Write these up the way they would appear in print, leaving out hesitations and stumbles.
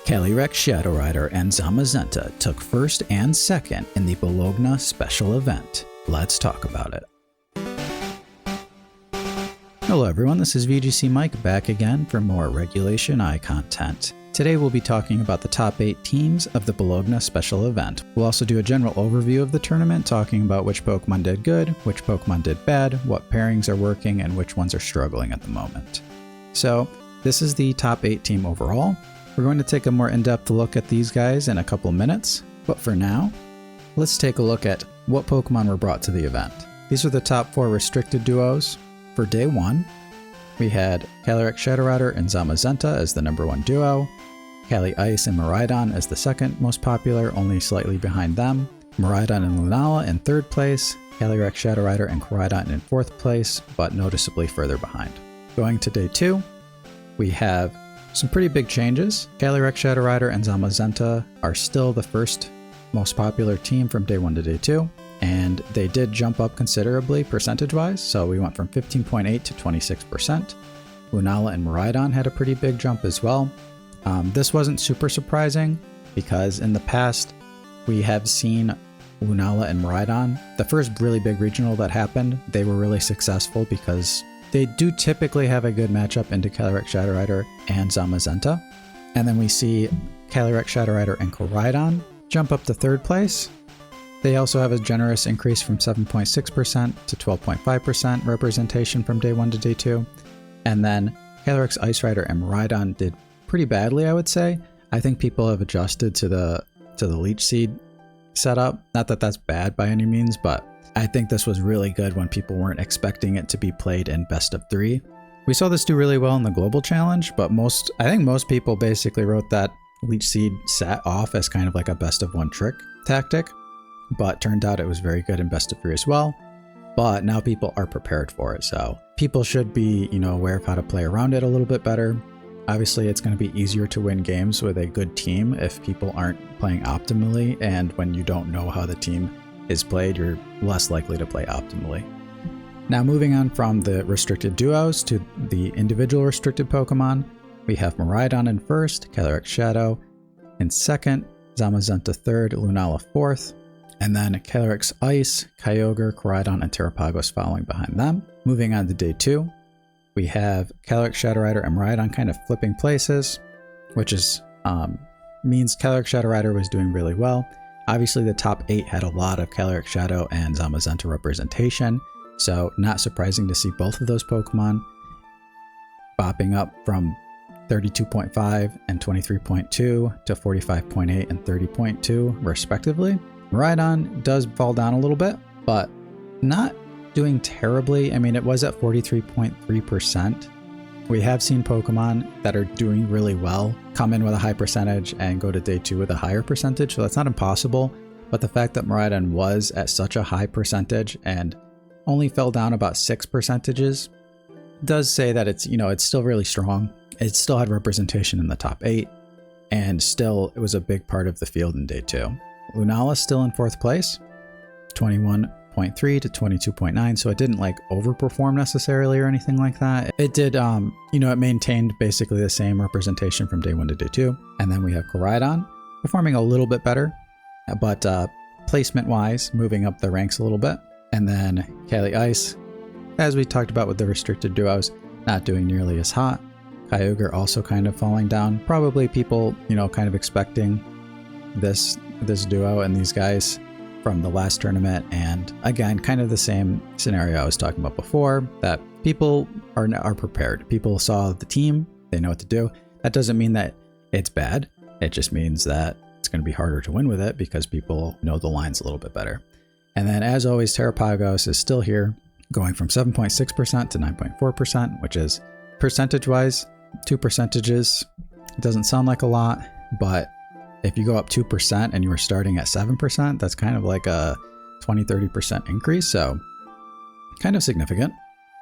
Calyrex, Shadow Rider and Zamazenta took first and second in the Bologna special event. Let's talk about it. Hello everyone, this is VGC Mike back again for more Regulation I content. Today we'll be talking about the top 8 teams of the Bologna special event. We'll also do a general overview of the tournament, talking about which Pokemon did good, which Pokemon did bad, what pairings are working, and which ones are struggling at the moment. So, this is the top 8 team overall. We're going to take a more in-depth look at these guys in a couple minutes, but for now, let's take a look at what Pokemon were brought to the event. These are the top 4 restricted duos. For day 1, we had Calyrex, Shadow Rider and Zamazenta as the number 1 duo, Calyrex and Miraidon as the second most popular, only slightly behind them, Miraidon and Lunala in 3rd place, Calyrex, Shadow Rider and Koraidon in 4th place, but noticeably further behind. Going to day 2, we have some pretty big changes. Calyrex, Shadow Rider and Zamazenta are still the first most popular team from day 1 to day 2. And they did jump up considerably percentage-wise, so we went from 15.8 to 26%. Lunala and Miraidon had a pretty big jump as well. This wasn't super surprising, because in the past, we have seen Lunala and Miraidon. The first really big regional that happened, they were really successful because they do typically have a good matchup into Calyrex, Shadow Rider and Zamazenta. And then we see Calyrex, Shadow Rider and Koraidon jump up to 3rd place. They also have a generous increase from 7.6% to 12.5% representation from day 1 to day 2. And then Calyrex, Ice Rider, and Miraidon did pretty badly, I would say. I think people have adjusted to the Leech Seed setup. Not that that's bad by any means, but I think this was really good when people weren't expecting it to be played in best of 3. We saw this do really well in the Global Challenge, but I think most people basically wrote that Leech Seed set off as kind of like a best of 1 trick tactic. But turned out it was very good in best of 3 as well. But now people are prepared for it, so people should be, aware of how to play around it a little bit better. Obviously, it's going to be easier to win games with a good team if people aren't playing optimally, and when you don't know how the team is played, you're less likely to play optimally. Now moving on from the restricted duos to the individual restricted Pokemon, we have Miraidon in 1st, Calyrex Shadow in 2nd, Zamazenta 3rd, Lunala 4th, and then Calyrex Ice, Kyogre, Koraidon, and Terrapagos following behind them. Moving on to day 2, we have Calyrex, Shadow Rider, and Miraidon kind of flipping places, which is means Calyrex, Shadow Rider was doing really well. Obviously, the top 8 had a lot of Calyrex, Shadow, and Zamazenta representation, so not surprising to see both of those Pokemon bopping up from 32.5 and 23.2 to 45.8 and 30.2 respectively. Miraidon does fall down a little bit, but not doing terribly. I mean, it was at 43.3%. We have seen Pokemon that are doing really well come in with a high percentage and go to day 2 with a higher percentage, so that's not impossible. But the fact that Miraidon was at such a high percentage and only fell down about 6 percentages does say that it's, it's still really strong. It still had representation in the top 8, and still it was a big part of the field in day 2. Lunala still in 4th place, 21.3 to 22.9, so it didn't overperform necessarily or anything like that. It did, it maintained basically the same representation from day 1 to day 2. And then we have Koraidon performing a little bit better, but placement-wise, moving up the ranks a little bit. And then Calyrex, as we talked about with the restricted duos, not doing nearly as hot. Kyogre also kind of falling down. Probably people, kind of expecting this duo and these guys from the last tournament, and again, kind of the same scenario I was talking about before, that people are prepared. People saw the team, they know what to do. That doesn't mean that it's bad. It just means that it's going to be harder to win with it because people know the lines a little bit better. And then, as always, Terrapagos is still here, going from 7.6% to 9.4%, which is percentage-wise, 2 percentages. It doesn't sound like a lot, but if you go up 2% and you were starting at 7%, that's kind of like a 20-30% increase, so kind of significant.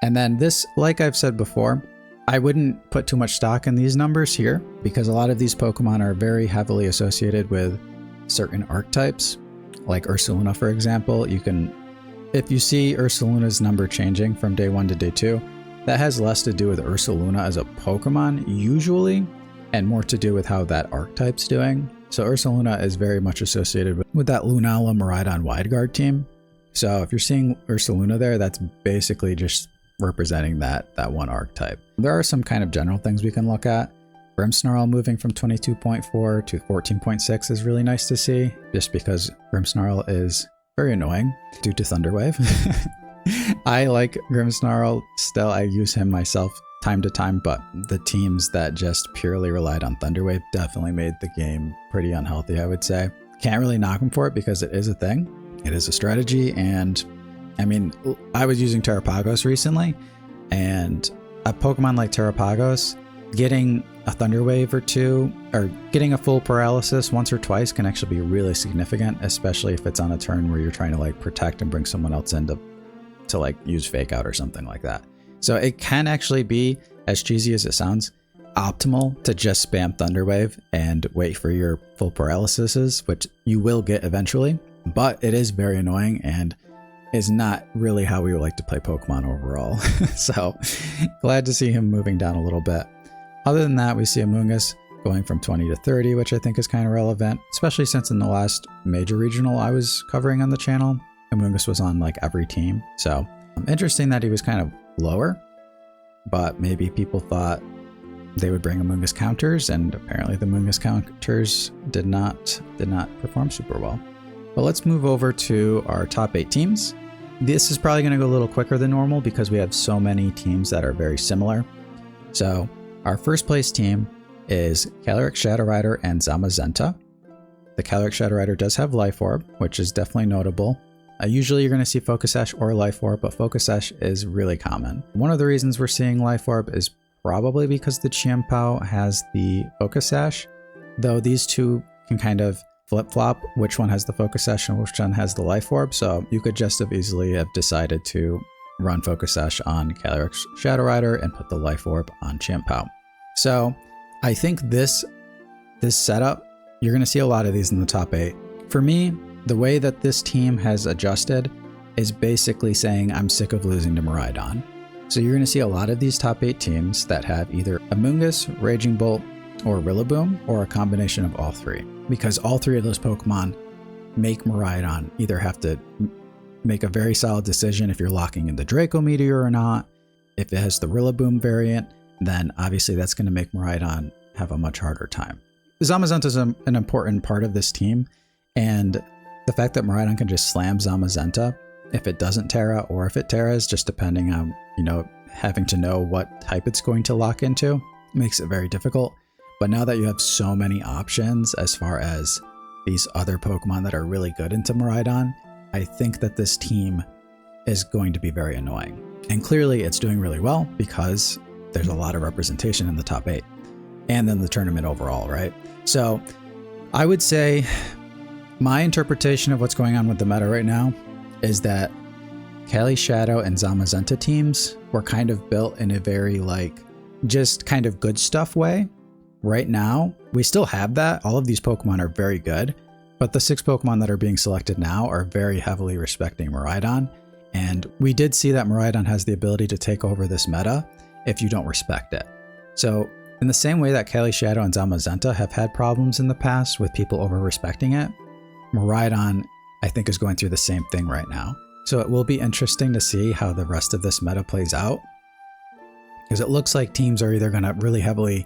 And then this, like I've said before, I wouldn't put too much stock in these numbers here because a lot of these Pokemon are very heavily associated with certain archetypes, like Ursaluna, for example. If you see Ursaluna's number changing from day 1 to day 2, that has less to do with Ursaluna as a Pokemon usually and more to do with how that archetype's doing. So Ursaluna is very much associated with that Lunala Miraidon wide guard team. So if you're seeing Ursaluna there, that's basically just representing that one archetype. There are some kind of general things we can look at. Grimmsnarl moving from 22.4 to 14.6 is really nice to see, just because Grimmsnarl is very annoying due to Thunderwave. I like Grimmsnarl still. I use him myself time to time, but the teams that just purely relied on Thunderwave definitely made the game pretty unhealthy, I would say. Can't really knock him for it because it is a thing. It is a strategy, and I mean, I was using Terrapagos recently, and a Pokemon like Terrapagos, getting a Thunderwave or two, or getting a full paralysis once or twice can actually be really significant, especially if it's on a turn where you're trying to like protect and bring someone else in to like use Fake Out or something like that. So it can actually be, as cheesy as it sounds, optimal to just spam Thunderwave and wait for your full paralyses, which you will get eventually, but it is very annoying and is not really how we would like to play Pokemon overall. So glad to see him moving down a little bit. Other than that, we see Amoonguss going from 20 to 30, which I think is kind of relevant, especially since in the last major regional I was covering on the channel, Amoonguss was on like every team. So interesting that he was kind of lower, but maybe people thought they would bring Amoonguss counters, and apparently the Amoonguss counters did not perform super well. But let's move over to our top 8 teams. This is probably going to go a little quicker than normal because we have so many teams that are very similar. So our first place team is Calyrex, Shadow Rider, and Zamazenta. The Calyrex Shadow Rider does have Life Orb, which is definitely notable. Usually you're going to see Focus Sash or Life Orb, but Focus Sash is really common. One of the reasons we're seeing Life Orb is probably because the Chimpao has the Focus Sash, though these two can kind of flip-flop which one has the Focus Sash and which one has the Life Orb, so you could just have easily have decided to run Focus Sash on Calyrex Shadow Rider and put the Life Orb on Chimpao. So I think this setup, you're going to see a lot of these in the top 8. For me, the way that this team has adjusted is basically saying I'm sick of losing to Miraidon. So you're going to see a lot of these top 8 teams that have either Amoonguss, Raging Bolt, or Rillaboom, or a combination of all three. Because all three of those Pokemon make Miraidon either have to make a very solid decision if you're locking in the Draco Meteor or not. If it has the Rillaboom variant, then obviously that's going to make Miraidon have a much harder time. Zamazenta is an important part of this team, and the fact that Miraidon can just slam Zamazenta if it doesn't Terra, or if it Terras, just depending on, having to know what type it's going to lock into, makes it very difficult. But now that you have so many options as far as these other Pokemon that are really good into Miraidon, I think that this team is going to be very annoying. And clearly it's doing really well because there's a lot of representation in the top 8 and then the tournament overall, right? So I would say my interpretation of what's going on with the meta right now is that Cali, Shadow, and Zamazenta teams were kind of built in a very just kind of good stuff way. Right now, we still have that. All of these Pokemon are very good, but the 6 Pokemon that are being selected now are very heavily respecting Miraidon. And we did see that Miraidon has the ability to take over this meta if you don't respect it. So in the same way that Cali, Shadow, and Zamazenta have had problems in the past with people over-respecting it, Miraidon, I think, is going through the same thing right now. So it will be interesting to see how the rest of this meta plays out, because it looks like teams are either going to really heavily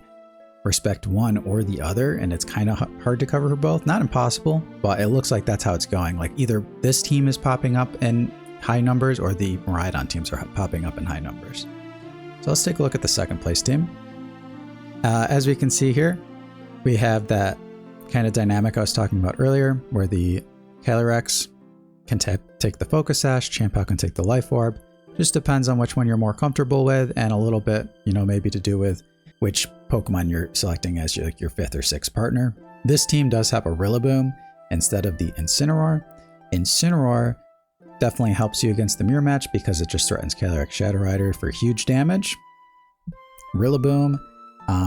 respect one or the other, and it's kind of hard to cover for both. Not impossible, but it looks like that's how it's going. Like either this team is popping up in high numbers or the Miraidon teams are popping up in high numbers. So let's take a look at the second place team. As we can see here, we have that kind of dynamic I was talking about earlier, where the Calyrex can take the Focus Sash, Chimpao can take the Life Orb. Just depends on which one you're more comfortable with, and a little bit, maybe to do with which Pokemon you're selecting as your 5th or 6th partner. This team does have a Rillaboom instead of the Incineroar. Incineroar definitely helps you against the mirror match because it just threatens Calyrex Shadow Rider for huge damage. Rillaboom,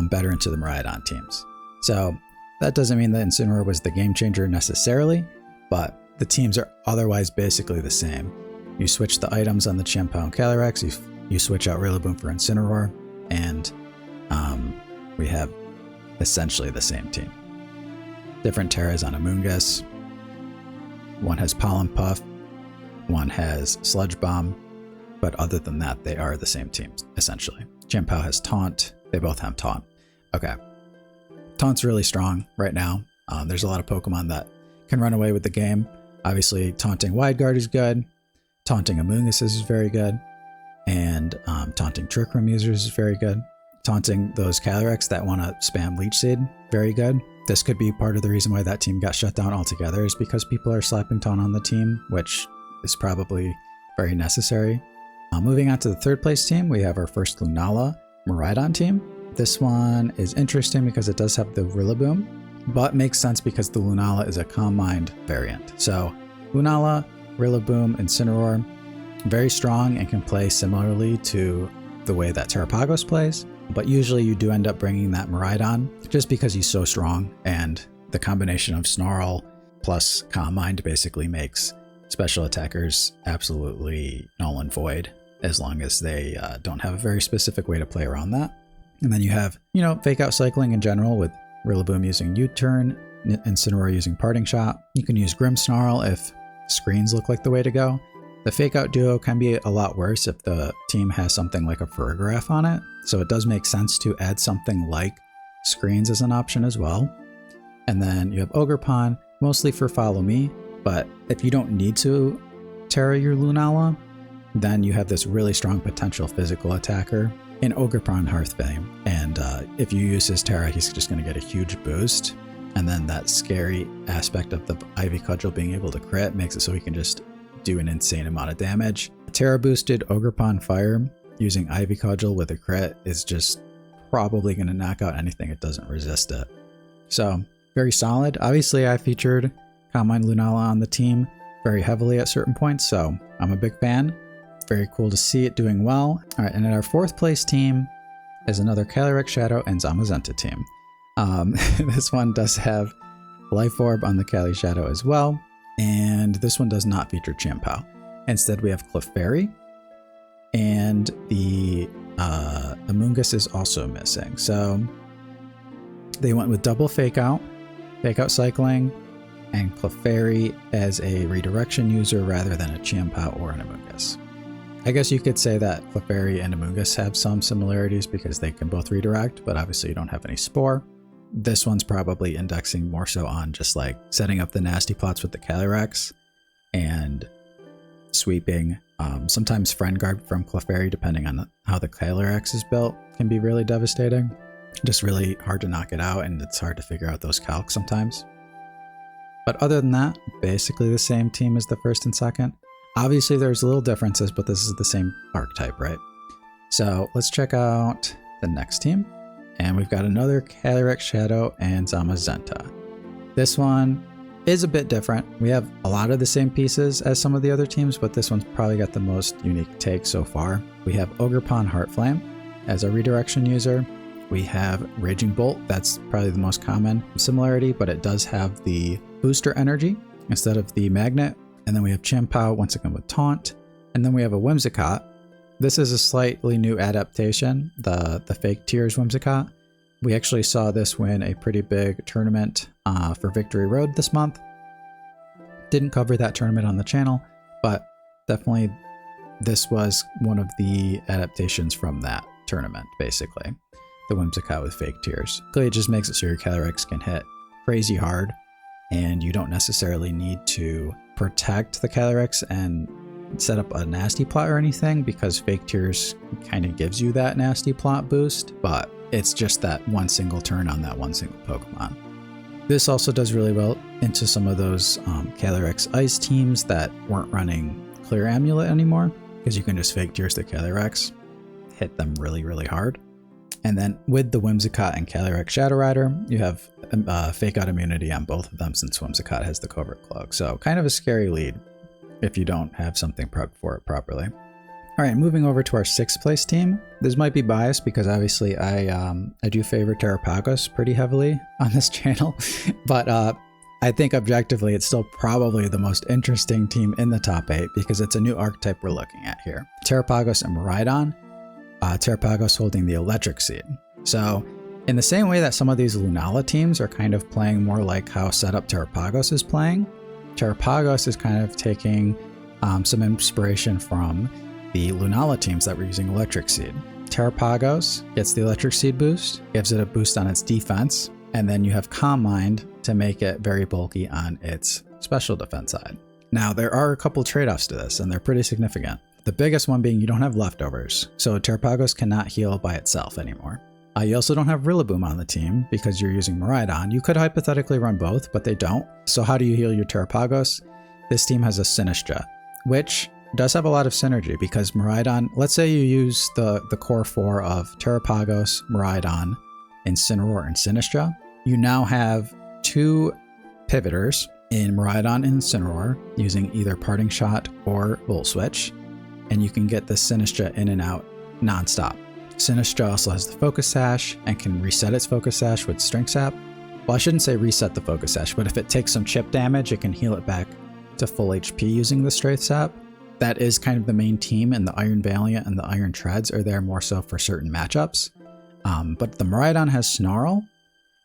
better into the Miraidon teams. So that doesn't mean that Incineroar was the game changer necessarily, but the teams are otherwise basically the same. You switch the items on the Chimpao and Calyrex, you switch out Rillaboom for Incineroar, and we have essentially the same team. Different Terras on Amoonguss. One has Pollen Puff, one has Sludge Bomb, but other than that, they are the same teams, essentially. Chien-Pao has Taunt. They both have Taunt. Okay. Taunt's really strong right now. There's a lot of Pokemon that can run away with the game. Obviously, taunting Wide Guard is good. Taunting Amoonguss is very good. And taunting Trick Room users is very good. Taunting those Calyrex that want to spam Leech Seed, very good. This could be part of the reason why that team got shut down altogether, is because people are slapping Taunt on the team, which is probably very necessary. Moving on to the third place team, we have our first Lunala Miraidon team. This one is interesting because it does have the Rillaboom, but makes sense because the Lunala is a Calm Mind variant. So Lunala, Rillaboom, Incineroar, very strong and can play similarly to the way that Terrapagos plays, but usually you do end up bringing that Miraidon just because he's so strong, and the combination of Snarl plus Calm Mind basically makes special attackers absolutely null and void as long as they don't have a very specific way to play around that. And then you have, fake out cycling in general with Rillaboom using U-Turn, Incineroar using Parting Shot. You can use Grimmsnarl if screens look like the way to go. The fake out duo can be a lot worse if the team has something like a Ferrograph on it, so it does make sense to add something like screens as an option as well. And then you have Ogerpon, mostly for Follow Me, but if you don't need to Terra your Lunala, then you have this really strong potential physical attacker in Ogerpon Hearthfame. And if you use his Terra, he's just going to get a huge boost. And then that scary aspect of the Ivy Cudgel being able to crit makes it so he can just do an insane amount of damage. Terra boosted Ogerpon Fire using Ivy Cudgel with a crit is just probably going to knock out anything it doesn't resist it. So very solid. Obviously I featured Calm Mind Lunala on the team very heavily at certain points, so I'm a big fan. Very cool to see it doing well. All right, and our fourth place team is another Calyrex, Shadow, and Zamazenta team. This one does have Life Orb on the Cali Shadow as well, and this one does not feature Chien-Pao. Instead, we have Clefairy, and the Amoonguss is also missing. So they went with double fake out cycling, and Clefairy as a redirection user rather than a Chien-Pao or an Amoonguss. I guess you could say that Clefairy and Amoonguss have some similarities because they can both redirect, but obviously you don't have any Spore. This one's probably indexing more so on just like setting up the nasty plots with the Calyrex and sweeping. Sometimes Friend Guard from Clefairy, depending on how the Calyrex is built, can be really devastating. Just really hard to knock it out, and it's hard to figure out those calcs sometimes. But other than that, basically the same team as the first and second. Obviously there's little differences, but this is the same archetype, right? So let's check out the next team. And we've got another Calyrex, Shadow, and Zamazenta. This one is a bit different. We have a lot of the same pieces as some of the other teams, but this one's probably got the most unique take so far. We have Ogerpon Heartflame as a redirection user. We have Raging Bolt, that's probably the most common similarity, but it does have the booster energy instead of the magnet. And then we have Chien-Pao once again with Taunt. And then we have a Whimsicott. This is a slightly new adaptation, the Fake Tears Whimsicott. We actually saw this win a pretty big tournament for Victory Road this month. Didn't cover that tournament on the channel, but definitely this was one of the adaptations from that tournament, basically. The Whimsicott with Fake Tears. It just makes it so your Calyrex can hit crazy hard, and you don't necessarily need to protect the Calyrex and set up a nasty plot or anything, because Fake Tears kind of gives you that nasty plot boost, but it's just that one single turn on that one single Pokemon. This also does really well into some of those Calyrex Ice teams that weren't running Clear Amulet anymore, because you can just Fake Tears the Calyrex, hit them really, really hard. And then with the Whimsicott and Calyrex Shadow Rider, you have fake out immunity on both of them since Whimsicott has the Covert Cloak. So kind of a scary lead if you don't have something prepped for it properly. All right, moving over to our 6th place team. This might be biased because obviously I do favor Terrapagos pretty heavily on this channel, but I think objectively it's still probably the most interesting team in the top 8 because it's a new archetype we're looking at here. Terrapagos and Miraidon. Terrapagos holding the Electric Seed. So In the same way that some of these Lunala teams are kind of playing more like how Setup Terrapagos is playing, Terrapagos is kind of taking some inspiration from the Lunala teams that were using Electric Seed. Terrapagos gets the Electric Seed boost, gives it a boost on its defense, and then you have Calm Mind to make it very bulky on its special defense side. Now, there are a couple trade-offs to this, and they're pretty significant. The biggest one being you don't have leftovers, so Terrapagos cannot heal by itself anymore. You also don't have Rillaboom on the team because you're using Miraidon. You could hypothetically run both, but they don't. So how do you heal your Terrapagos? This team has a Sinistcha, which does have a lot of synergy because Miraidon, let's say you use the core 4 of Terrapagos, Miraidon, Incineroar, and Sinistcha. You now have 2 pivoters in Miraidon and Incineroar using either Parting Shot or Volt Switch, and you can get the Sinistcha in and out nonstop. Sinistcha also has the Focus Sash and can reset its Focus Sash with Strength Sap. Well, I shouldn't say reset the Focus Sash, but if it takes some chip damage, it can heal it back to full HP using the Strength Sap. That is kind of the main team, and the Iron Valiant and the Iron Treads are there more so for certain matchups. But the Miraidon has Snarl,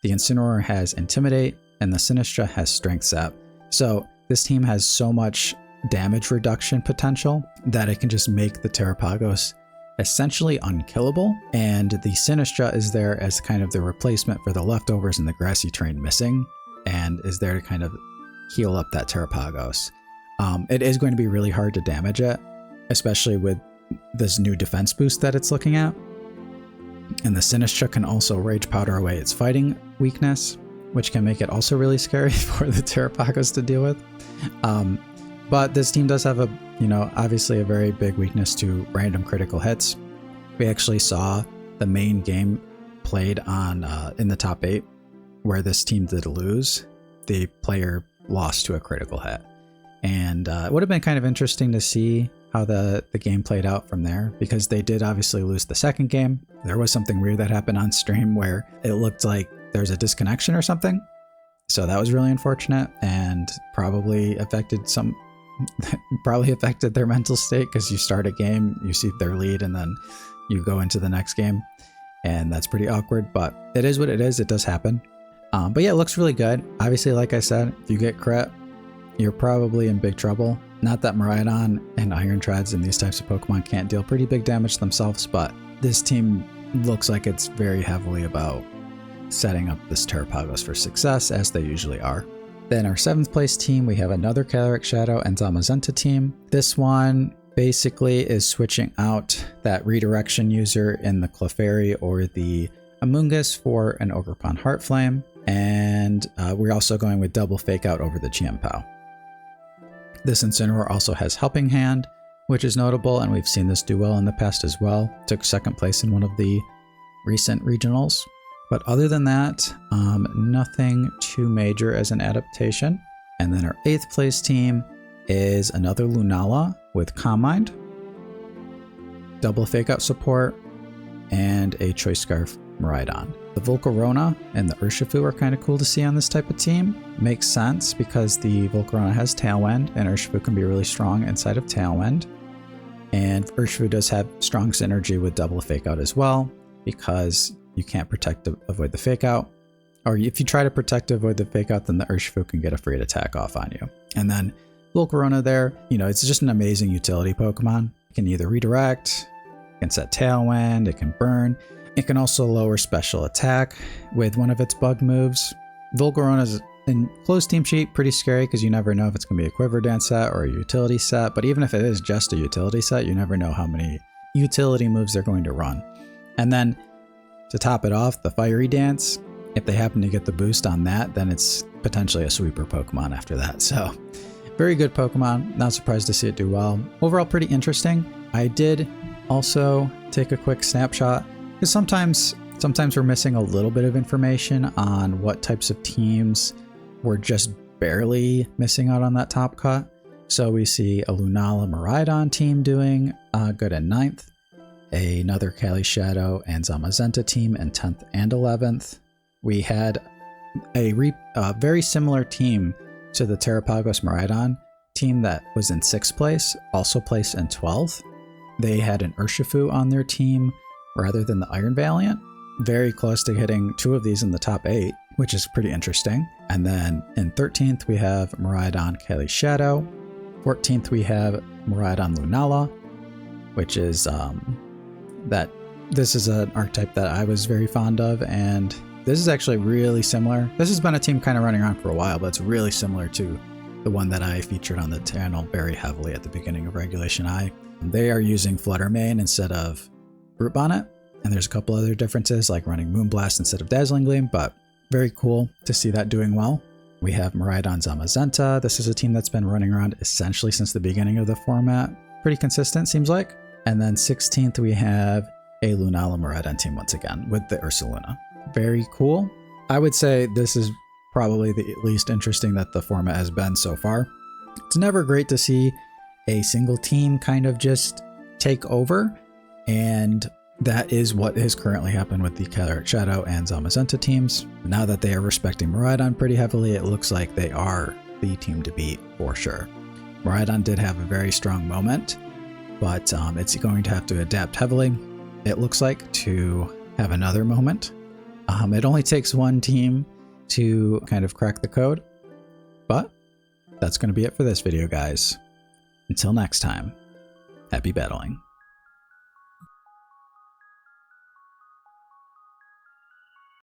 the Incineroar has Intimidate, and the Sinistcha has Strength Sap. So this team has so much damage reduction potential that it can just make the Terrapagos essentially unkillable, and the Sinistcha is there as kind of the replacement for the leftovers and the grassy terrain missing, and is there to kind of heal up that Terrapagos. It is going to be really hard to damage it, especially with this new defense boost that it's looking at. And the Sinistcha can also Rage Powder away its fighting weakness, which can make it also really scary for the Terrapagos to deal with. But this team does have obviously a very big weakness to random critical hits. We actually saw the main game played on in the top 8 where this team did lose. The player lost to a critical hit. And it would have been kind of interesting to see how the game played out from there, because they did obviously lose the second game. There was something weird that happened on stream where it looked like there's a disconnection or something. So that was really unfortunate and probably affected their mental state, because you start a game, you see their lead, and then you go into the next game, and that's pretty awkward, but it is what it is. It does happen. But yeah, it looks really good. Obviously, like I said, if you get crit, you're probably in big trouble. Not that Miraidon and Iron Treads and these types of Pokemon can't deal pretty big damage themselves, but this team looks like it's very heavily about setting up this Terrapagos for success, as they usually are. Then our 7th place team, we have another Calyrex, Shadow, and Zamazenta team. This one basically is switching out that redirection user in the Clefairy or the Amoonguss for an Ogerpon Heartflame, and we're also going with double Fake Out over the Chiempao. This Incineroar also has Helping Hand, which is notable, and we've seen this do well in the past as well. Took 2nd place in one of the recent regionals. But other than that, nothing too major as an adaptation. And then our 8th place team is another Lunala with Calm Mind, double Fake Out support, and a Choice Scarf Miraidon. The Volcarona and the Urshifu are kind of cool to see on this type of team. Makes sense because the Volcarona has Tailwind, and Urshifu can be really strong inside of Tailwind. And Urshifu does have strong synergy with double Fake Out as well, because you can't avoid the Fake Out. Or if you try to avoid the Fake Out, then the Urshifu can get a free attack off on you. And then Volcarona there, it's just an amazing utility Pokemon. It can either redirect, it can set Tailwind, it can burn. It can also lower special attack with one of its bug moves. Volcarona's in closed team sheet pretty scary because you never know if it's going to be a Quiver Dance set or a utility set. But even if it is just a utility set, you never know how many utility moves they're going to run. And then to top it off, the Fiery Dance, if they happen to get the boost on that, then it's potentially a sweeper Pokemon after that. So very good Pokemon. Not surprised to see it do well. Overall, pretty interesting. I did also take a quick snapshot, because sometimes we're missing a little bit of information on what types of teams were just barely missing out on that top cut. So we see a Lunala Miraidon team doing good in 9th, another Cali Shadow and Zamazenta team in 10th and 11th. We had a very similar team to the Terrapagos Miraidon team that was in 6th place, also placed in 12th. They had an Urshifu on their team rather than the Iron Valiant. very close to hitting 2 of these in the top 8, which is pretty interesting. And then in 13th, we have Miraidon Calyrex Shadow. 14th, we have Miraidon Lunala, which is this is an archetype that I was very fond of, and this is actually really similar. This has been a team kind of running around for a while, but it's really similar to the one that I featured on the channel very heavily at the beginning of Regulation I. They are using Flutter Mane instead of Brute Bonnet, and there's a couple other differences like running Moonblast instead of Dazzling Gleam, but very cool to see that doing well. We have Miraidon Zamazenta. This is a team that's been running around essentially since the beginning of the format. Pretty consistent, seems like. And then 16th, we have a Lunala Miraidon team once again with the Ursaluna. Very cool. I would say this is probably the least interesting that the format has been so far. It's never great to see a single team kind of just take over, and that is what has currently happened with the Calyrex Shadow and Zamazenta teams. Now that they are respecting Miraidon pretty heavily, it looks like they are the team to beat for sure. Miraidon did have a very strong moment, but it's going to have to adapt heavily, it looks like, to have another moment. It only takes one team to kind of crack the code, but that's going to be it for this video, guys. Until next time, happy battling.